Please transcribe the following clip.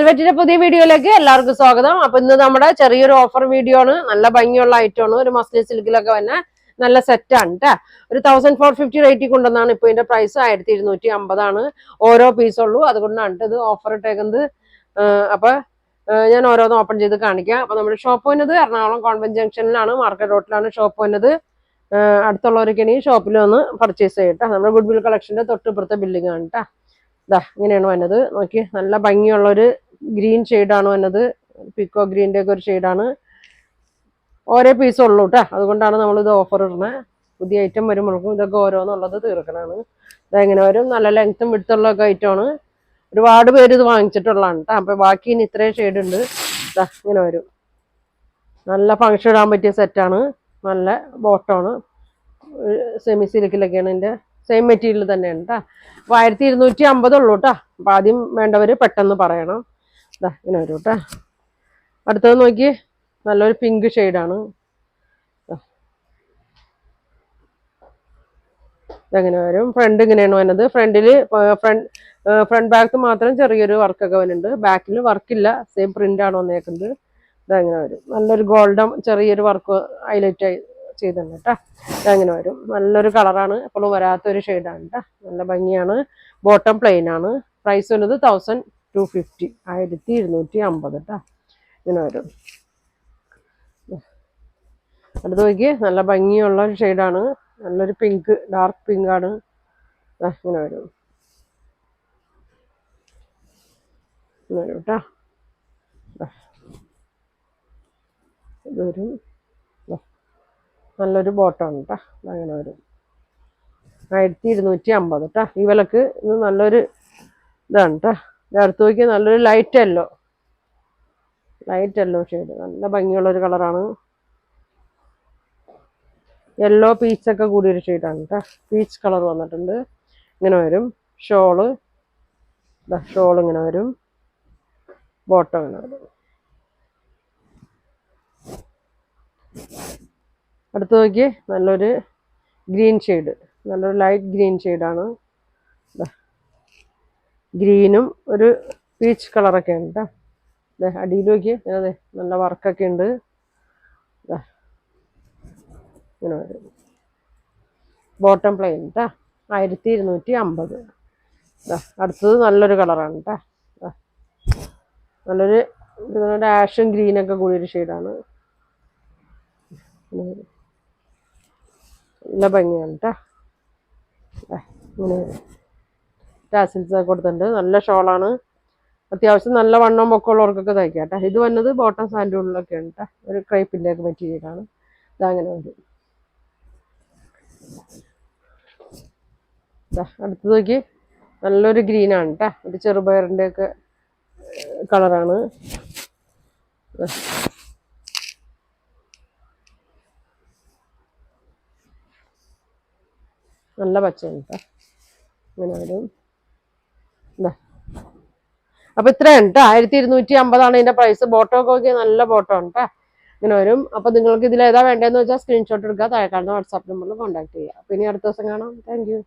വെൽവെറ്റിന്റെ പുതിയ വീഡിയോയിലേക്ക് എല്ലാവർക്കും സ്വാഗതം. അപ്പൊ ഇന്ന് നമ്മുടെ ചെറിയൊരു ഓഫർ വീഡിയോ ആണ്. നല്ല ഭംഗിയുള്ള ഐറ്റം ആണ്. ഒരു മസ്ലിൻ സിൽക്കിലൊക്കെ വന്നെ നല്ല സെറ്റ് ആണ് കേട്ടാ. ഒരു 1450 റേറ്റിൽ കൊണ്ടുവന്നാണ്. ഇപ്പൊ ഇതിന്റെ പ്രൈസ് 1250 ഓരോ പീസ് ഉള്ളൂ. അതുകൊണ്ടാണ് ഇത് ഓഫർ ഇട്ടേക്കുന്നത്. അപ്പൊ ഞാൻ ഓരോന്ന് ഓപ്പൺ ചെയ്ത് കാണിക്കാം. അപ്പൊ നമ്മുടെ ഷോപ്പ് വന്നത് എറണാകുളം കോൺവെന്റ് ജംഗ്ഷനിലാണ്, മാർക്കറ്റ് റോഡിലാണ് ഷോപ്പ് വന്നത്. അടുത്തുള്ളവരൊക്കെ ഷോപ്പിൽ വന്ന് പർച്ചേസ് ചെയ്യട്ടാ. നമ്മുടെ ഗുഡ്വിൽ കളക്ഷന്റെ തൊട്ടിപ്പുറത്തെ ബിൽഡിംഗ് ആണ് കേട്ടാ. ഇതാ ഇങ്ങനെയാണ് വന്നത്. നോക്കി, നല്ല ഭംഗിയുള്ള ഒരു ഗ്രീൻ ഷെയ്ഡാണ് വന്നത്. പിക്കോ ഗ്രീൻ്റെ ഒക്കെ ഒരു ഷെയ്ഡാണ്. ഓരോ പീസ് ഉള്ളൂ കേട്ടോ. അതുകൊണ്ടാണ് നമ്മളിത് ഓഫർ ഇടുന്നത്. പുതിയ ഐറ്റം വരുമ്പോഴേക്കും ഇതൊക്കെ ഓരോന്നുള്ളത് തീർക്കണമാണ്. ഇതെങ്ങനെ വരും, നല്ല ലെങ്ത്തും വിടുത്തുള്ള ഒക്കെ ഐറ്റമാണ്. ഒരുപാട് പേര് ഇത് വാങ്ങിച്ചിട്ടുള്ളതാണ് കേട്ടോ. അപ്പൊ ബാക്കി ഇനി ഇത്രയും ഷെയ്ഡ് ഉണ്ട്. ഇതാ ഇങ്ങനെ വരും. നല്ല ഫങ്ഷൻ ഇടാൻ പറ്റിയ സെറ്റാണ്. നല്ല ബോട്ടമാണ്. സെമി സിൽക്കിലൊക്കെയാണ് ഇതിൻ്റെ സെയിം മെറ്റീരിയൽ തന്നെയാണ് കേട്ടോ. അപ്പോൾ 1250 ഉള്ളൂ കേട്ടോ. അപ്പം ആദ്യം വേണ്ടവർ പെട്ടെന്ന് പറയണം. ഇതാ ഇങ്ങനെ വരും കേട്ടോ. അടുത്തത് നോക്കി, നല്ലൊരു പിങ്ക് ഷെയ്ഡാണ്. ഇതെങ്ങനെ വരും, ഫ്രണ്ട് ഇങ്ങനെയാണ് വരുന്നത്. ഫ്രണ്ടിൽ ഫ്രണ്ട് ബാക്ക് മാത്രം ചെറിയൊരു വർക്കൊക്കെ വരുന്നുണ്ട്. ബാക്കിൽ വർക്കില്ല, സെയിം പ്രിൻ്റാണ് വന്നേക്കുന്നത്. ഇതെങ്ങനെ വരും, നല്ലൊരു ഗോൾഡൻ ചെറിയൊരു വർക്ക് ഹൈലൈറ്റ് ചെയ്തിട്ടുണ്ട് കേട്ടോ. ഇതങ്ങനെ വരും. നല്ലൊരു കളറാണ്, എപ്പോഴും വരാത്തൊരു ഷെയ്ഡാണ് കേട്ടോ. നല്ല ഭംഗിയാണ്. ബോട്ടം പ്ലെയിൻ ആണ്. പ്രൈസ് വരുന്നത് 1250 1250 കേട്ടോ. ഇങ്ങനെ വരും. അടുത്ത് നോക്കി, നല്ല ഭംഗിയുള്ള ഒരു ഷെയ്ഡാണ്. നല്ലൊരു പിങ്ക്, ഡാർക്ക് പിങ്ക് ആണ്. ഇങ്ങനെ വരും. ഇങ്ങനെ വരും കേട്ടോ. ഇത് വരും. നല്ലൊരു ബോട്ടമാണ് കേട്ടോ. അങ്ങനെ വരും. 1250 കേട്ടോ. ഈ വിലക്ക് ഇത് നല്ലൊരു ഇതാണ് കേട്ടോ. അടുത്ത് നോക്കിയാൽ നല്ലൊരു ലൈറ്റ് യെല്ലോ ഷെയ്ഡ്. നല്ല ഭംഗിയുള്ളൊരു കളറാണ്. യെല്ലോ പീച്ചൊക്കെ കൂടിയൊരു ഷെയ്ഡാണ് കേട്ടോ. പീച്ച് കളർ വന്നിട്ടുണ്ട്. ഇങ്ങനെ വരും. ഷോള് ഇങ്ങനെ വരും. ബോട്ടം ഇങ്ങനെ വരും. അടുത്ത് നോക്കി, നല്ലൊരു ഗ്രീൻ ഷെയ്ഡ്, നല്ലൊരു ലൈറ്റ് ഗ്രീൻ ഷെയ്ഡാണ്. ഗ്രീനും ഒരു പീച്ച് കളറൊക്കെ ഉണ്ട് കേട്ടോ. അടിയിൽ നോക്കി, അതെ നല്ല വർക്കൊക്കെ ഉണ്ട്. ഇങ്ങനെ വരും. ബോട്ടം പ്ലെയിൻ കേട്ടോ. 1250. അടുത്തത് നല്ലൊരു കളറാണ് കേട്ടോ. നല്ലൊരു ആഷും ഗ്രീനൊക്കെ കൂടിയൊരു ഷെയ്ഡാണ്. നല്ല ഭംഗിയാണ് കേട്ടോ. ഇങ്ങനെ ടാസിൽസ് കൊടുത്തിട്ടുണ്ട്. നല്ല ഷോളാണ്. അത്യാവശ്യം നല്ല വണ്ണം ഒക്കെ ഉള്ളവർക്കൊക്കെ തയ്ക്കാം കേട്ടോ. ഇത് വന്നത് ബോട്ടം സാൻഡൂളിലൊക്കെയാണ് കേട്ടോ. ഒരു ക്രൈപ്പിൻ്റെ ഒക്കെ മെറ്റീരിയലാണ്. ഇതങ്ങനെ വരും. അടുത്ത് നോക്കി, നല്ലൊരു ഗ്രീനാണ് കേട്ടോ. ഒരു ചെറുപയറിൻ്റെ ഒക്കെ കളറാണ്. നല്ല പച്ചയാണ് കേട്ടോ. ഇങ്ങനെ വരും. അപ്പൊ ഇത്രയാണ് കേട്ടോ. 1250 ഇതിന്റെ പ്രൈസ്. ബോട്ടോ ഒക്കെ നോക്കിയാൽ നല്ല ബോട്ടോ ആണ് കേട്ടോ. ഇങ്ങനെ വരും. അപ്പൊ നിങ്ങൾക്ക് ഇതിൽ ഏതാ വേണ്ടതെന്ന് വെച്ചാൽ സ്ക്രീൻഷോട്ട് എടുക്കുക. താഴെ കാണുന്ന വാട്സാപ്പ് നമ്പറിൽ കോൺടാക്ട് ചെയ്യുക. അപ്പൊ ഇനി അടുത്ത ദിവസം കാണാം. Thank you.